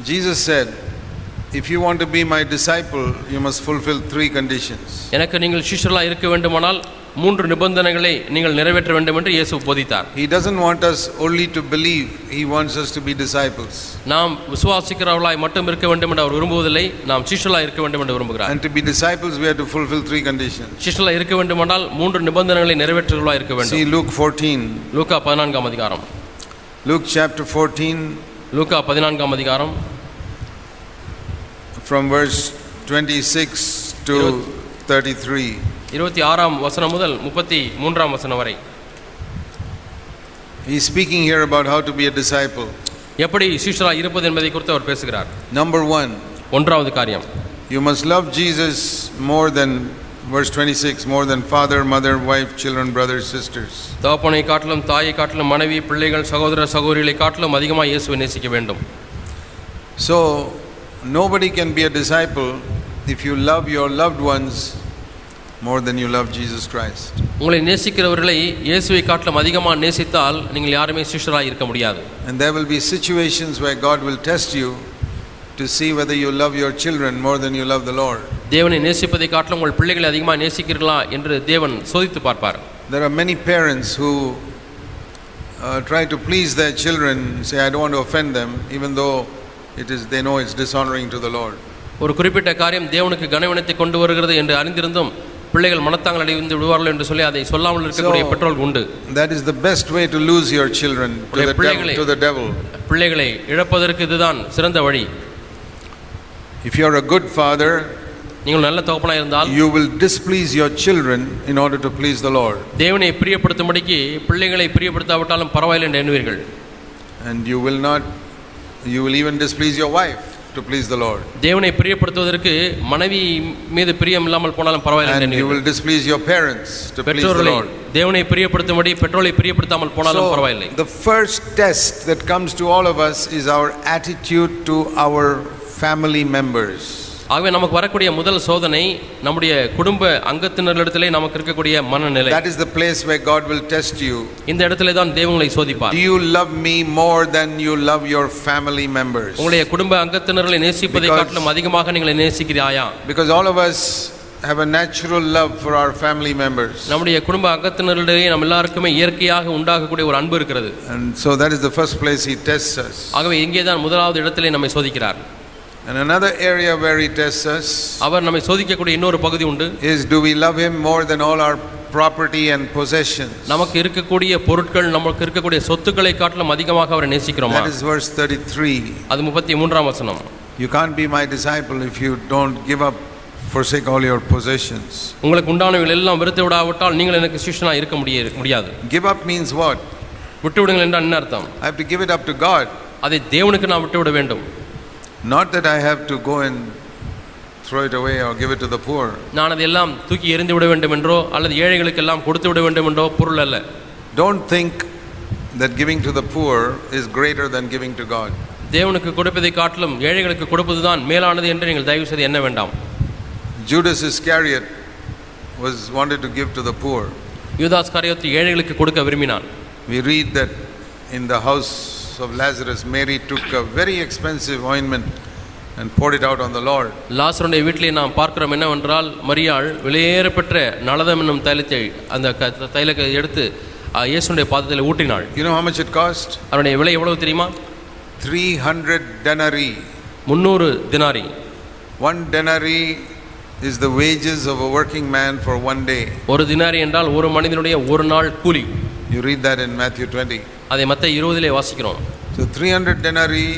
Jesus said, if you want to be my disciple, you must fulfill 3 conditions. எனக்கு நீங்கள் சீஷர்களாக இருக்க வேண்டுமானால் 3 நிபந்தனைகளை நீங்கள் நிறைவேற்ற வேண்டும் என்று இயேசு போதித்தார். He doesn't want us only to believe, he wants us to be disciples. நாம் விசுவாசிக்கிறவர்களாய் மட்டும் இருக்க வேண்டும் என்று அவர் விரும்புவதில்லை, நாம் சீஷர்களாக இருக்க வேண்டும் என்று விரும்புகிறார். And to be disciples we have to fulfill 3 conditions. சீஷர்களாக இருக்க வேண்டுமானால் 3 நிபந்தனைகளை நிறைவேற்றுகிறவர்களாக இருக்க வேண்டும். See Luke 14. லூக்கா 14ஆம் அதிகாரம். Luke chapter 14. லூக்கா 14ஆம் அதிகாரம். From verse 26 to 33. 26ஆம் வசனம் முதல் 33ஆம் வசனம் வரை. He is speaking here about how to be a disciple. எப்படி சீஷராக இருப்பது என்பதை குறித்து அவர் பேசுகிறார். Number 1. ஒன்றாவது காரியம். You must love Jesus more than, verse 26, more than father, mother, wife, children, brothers, sisters. தகப்பனை காட்டிலும் தாயை காட்டிலும் மனைவி பிள்ளைகள் சகோதர சகோதரிகளை காட்டிலும் அதிகமாக இயேசுவை நேசிக்க வேண்டும். So nobody can be a disciple if you love your loved ones more than you love Jesus Christ. உங்களை நேசிக்கிறவர்களை இயேசுவை காட்டிலும் அதிகமாக நேசித்தால் நீங்கள் யாருமே சீஷராக இருக்க முடியாது. And there will be situations where God will test you to see whether you love your children more than you love the Lord. தேவனை நேசிப்பதை காட்டிலும் உங்கள் பிள்ளைகளை அதிகமாக நேசிக்கிறீர்களா என்று தேவன் சோதித்து பார்ப்பார். There are many parents who try to please their children, say I don't want to offend them, even though they know it's dishonoring to the Lord. ஒரு குறிப்பிட்ட காரியம் தேவனுக்கு கனவீனத்தை கொண்டு வருகிறது என்று அறிந்திருந்தும் பிள்ளைகள் மனத்தாங்கள் அடைந்து விடுவார்கள் என்று சொல்லி அதை சொல்லாமல் இருக்கக்கூடிய பெற்றோர்கள் உண்டு. That is the best way to lose your children to the devil. பிள்ளைகளை இழப்பதற்கு இதுதான் சிறந்த வழி. If you are a good father, நீங்கள் நல்ல தகப்பனாக இருந்தால் you will displease your children in order to please the Lord. தேவனை பிரியப்படுத்தும்படிக்கு பிள்ளைகளை பிரியப்படுத்தாவிட்டாலும் பரவாயில்லை என்று எண்ணுவீர்கள். And you will even displease your wife to please the Lord. தேவனை பிரியப்படுத்துவதற்கு மனைவி மீது பிரியம் இல்லாமல் போனாலும் பரவாயில்லை என்று எண்ணுவீர்கள். And you will displease your parents to please the Lord. தேவனை பிரியப்படுத்தும்படி பெற்றோரை பிரியப்படுத்தாமல் போனாலும் பரவாயில்லை. The first test that comes to all of us is our attitude to our family members. ஆகவே நமக்கு வரக்கூடிய முதல் சோதனை நம்முடைய குடும்ப அங்கத்தினர்களிடத்திலே நமக்கு இருக்கக்கூடிய மனநிலை. That is the place where God will test you. இந்த இடத்திலே தான் தேவன் உங்களை சோதிப்பார். Do you love me more than you love your family members? உங்களுடைய குடும்ப அங்கத்தினர்களை நேசிப்பதை காட்டிலும் அதிகமாக நீங்கள் நேசிக்கிறாயா? Because all of us have a natural love for our family members. நம்முடைய குடும்ப அங்கத்தினரிடையே நம்ம எல்லாருக்குமே இயற்கையாக உண்டாகக்கூடிய ஒரு அன்பு இருக்கிறது. And so that is the first place he tests us. ஆகவே இங்கே தான் முதலாவது இடத்திலே நம்மை சோதிக்கிறார். And another area where he tests us, அவர் நம்மை சோதிக்கக்கூடிய இன்னொரு பகுதி உண்டு. Is do we love him more than all our property and possessions? நமக்கு இருக்கக்கூடிய பொருட்கள் நமக்கு இருக்கக்கூடிய சொத்துக்களை காட்டிலும் அதிகமாக அவரை நேசிக்கிறோமா? That is verse 33. அது 33ஆம் வசனம். You can't be my disciple if you don't give up, forsake all your possessions. உங்களுக்கு உண்டானவைகள் எல்லாம் வெறுத்து விடாவிட்டால் நீங்கள் எனக்கு சீஷனாக இருக்க முடியாது. Give up means what? விட்டு விடுங்கள் என்றால் என்ன அர்த்தம்? I have to give it up to God. அதை தேவனுக்கு நான் விட்டு விட வேண்டும். Not that I have to go and throw it away or give it to the poor. நான் அதெல்லாம் தூக்கி எறிந்து விட வேண்டும் என்றோ அல்லது ஏழைகளுக்கு எல்லாம் கொடுத்து விட வேண்டும் என்றோ பொருள் அல்ல. Don't think that giving to the poor is greater than giving to God. தேவனுக்கு கொடுப்பதை காட்டிலும் ஏழைகளுக்கு கொடுப்பதுதான் மேலானது என்று நீங்கள் தயவு செய்து எண்ண வேண்டாம். Judas Iscariot wanted to give to the poor. யூதாஸ் காரியோத்து ஏழைகளுக்கு கொடுக்க விரும்பினான். We read that in the house of Lazarus, Mary took a very expensive ointment and poured it out on the Lord. லாசருடைய வீட்டிலே நாம் பார்க்கிறோம் என்னவென்றால் மரியாள் விலையேறப்பெற்ற நளதம் என்னும் தைலத்தை அந்த தைலத்தை எடுத்து இயேசுடைய பாதத்தில் ஊற்றினாள். You know how much it cost? அதனுடைய விலை எவ்வளவு தெரியுமா? 300 denarii. 300 தினாரி. 1 denarii is the wages of a working man for one day. ஒரு தினாரி என்றால் ஒரு மனிதனுடைய ஒரு நாள் கூலி. You read that in Matthew 20. அதை மத்தேயு 20 வாசிக்கிறோம். So 300 denarii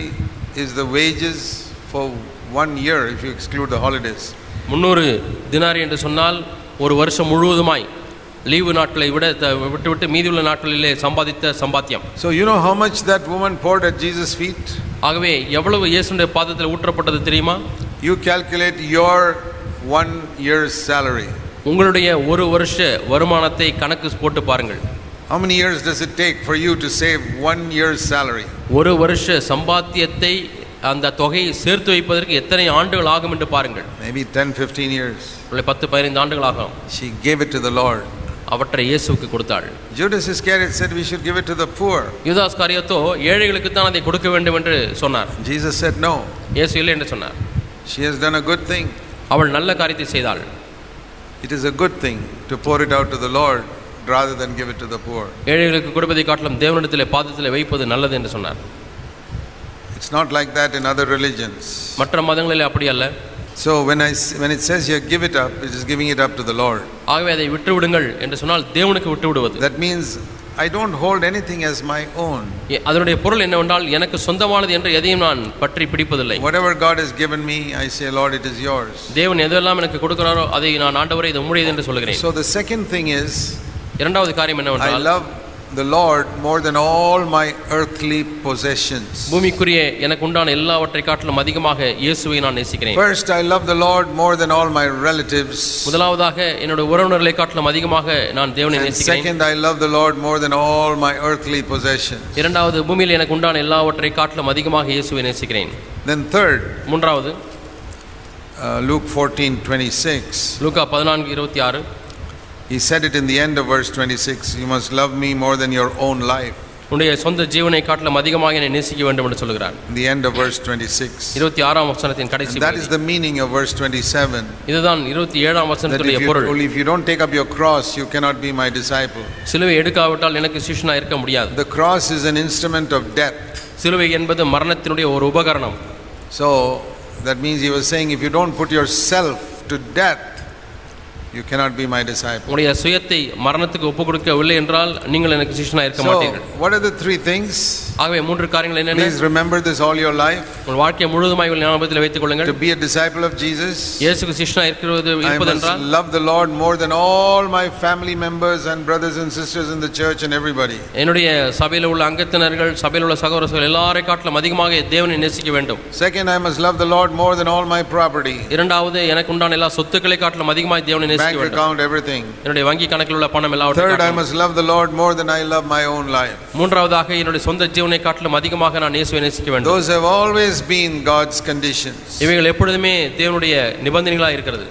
is the wages for 1 year if you exclude the holidays. 300 தினாரி என்று சொன்னால் ஒரு வருஷம் முழுவதுமாய் லீவு நாட்களை விட்டு மீதியுள்ள நாட்களிலே சம்பாதித்த சம்பாத்தியம். So you know how much that woman poured at Jesus' feet? ஆகவே எவ்வளவு இயேசுவின் பாதத்தில் ஊற்றப்பட்டது தெரியுமா? You calculate your 1 year's salary. உங்களுடைய ஒரு வருஷ வருமானத்தை கணக்கு போட்டு பாருங்கள். How many years does it take for you to save 1 year's salary? ஒரு வருஷ சம்பாத்தியத்தை அந்த தொகையை சேர்த்து வைப்பதற்கு எத்தனை ஆண்டுகள் ஆகும் என்று பாருங்கள். Maybe 10-15 years. 10-15 ஆண்டுகள் ஆகும். She gave it to the Lord. அவற்றை இயேசுவுக்கு கொடுத்தாள். Judas Iscariot said we should give it to the poor. யூதாஸ் காரியத்தோ ஏழைகளுக்கு தான் அதை கொடுக்க வேண்டும் என்று சொன்னார். Jesus said no. இயேசு இல்லை என்று சொன்னார். She has done a good thing. அவள் நல்ல காரியத்தை செய்தாள். It is a good thing to pour it out to the Lord rather than give it to the poor. ஏழைகளுக்கு கொடுப்பதை காட்டிலும் தேவனிடத்திலே பாதத்திலே வைப்பது நல்லது என்று சொன்னார். It's not like that in other religions. மற்ற மதங்களிலே அப்படி அல்ல. So when it says here give it up, it is giving it up to the Lord. ஆகவே அதை விட்டு விடுங்கள் என்று சொன்னால் தேவனுக்கு விட்டு விடுவது. That means I don't hold anything as my own. அதனுடைய பொருள் என்னவென்றால் எனக்கு சொந்தமானது என்று எதையும் நான் பற்றி பிடிப்பதில்லை. Whatever God has given me, I say, Lord, it is yours. தேவன் எதெல்லாம் எனக்கு கொடுக்கிறாரோ அதை நான் ஆண்டவரே இது உம்முடையது என்று சொல்கிறேன். So the second thing is, இரண்டாவது காரியம் என்னவென்றால் I love the Lord more than all my earthly possessions. பூமிக்குரிய எனக்கு உண்டான எல்லாவற்றை காட்டிலும் அதிகமாக இயேசுவை நான் நேசிக்கிறேன். First, I love the Lord more than all my relatives. முதலாவதாக என்னுடைய உறவினர்களை காட்டிலும் அதிகமாக நான் தேவனை நேசிக்கிறேன். Second, I love the Lord more than all my earthly possessions. இரண்டாவது பூமியில் எனக்கு உண்டான எல்லாவற்றை காட்டிலும் அதிகமாக இயேசுவை நேசிக்கிறேன். Then third, மூன்றாவது Luke 14:26. Luca 14:26. He said it in the end of verse 26, you must love me more than your own life. உன்னுடைய சொந்த ஜீவனை காட்டிலும் அதிகமாக என்னை நேசிக்க வேண்டும் என்று சொல்கிறார். In the end of verse 26. 26ஆம் வசனத்தின் கடைசி And that is the meaning of verse 27. இதுதான் 27ஆம் வசனத்துடைய பொருள். If you don't take up your cross, you cannot be my disciple. சிலுவை எடுக்காவிட்டால் எனக்கு சிஷ்யனாக இருக்க முடியாது. The cross is an instrument of death. சிலுவை என்பது மரணத்தினுடைய ஒரு உபகரணம். So that means he was saying if you don't put yourself to death, you cannot be my disciple. உங்களுடைய சுயத்தை மரணத்துக்கு ஒப்பு கொடுக்கவில்லை என்றால் நீங்கள் எனக்கு சிஷ்யனாக இருக்க மாட்டீர்கள். So what are the three things? ஆகவே மூன்று காரியங்கள் என்னென்ன? Please remember this all your life. உங்கள் வாழ்க்கை முழுவதுமாய் ஞாபகத்தில் வைத்துக் கொள்ளுங்கள். To be a disciple of Jesus, இயேசுக்கு சிஷ்யனாக இருப்பதென்றால் I must love the Lord more than all my family members and brothers and sisters in the church and everybody. என்னுடைய சபையில் உள்ள அங்கத்தினர்கள், சபையில் உள்ள சகோதரர்கள் எல்லாரை காட்டிலும் அதிகமாக தேவனை நேசிக்க வேண்டும். Second, I must love the Lord more than all my property. இரண்டாவது எனக்கு உண்டான எல்லா சொத்துக்களை காட்டிலும் அதிகமாக தேவனை நேசிக்க Bank வேண்டும். account, everything. என்னுடைய வங்கி கணக்கில் உள்ள பணம் எல்லாவற்றையும். Third, I must love the Lord more than I love my own life. மூன்றாவதாக என்னுடைய சொந்த ஜீவனை காட்டிலும் அதிகமாக நான் இயேசுவை நேசிக்க வேண்டும். Those have always been God's conditions. இவைகள் எப்பொழுதுமே தேவனுடைய நிபந்தனைகளாக இருக்கிறது.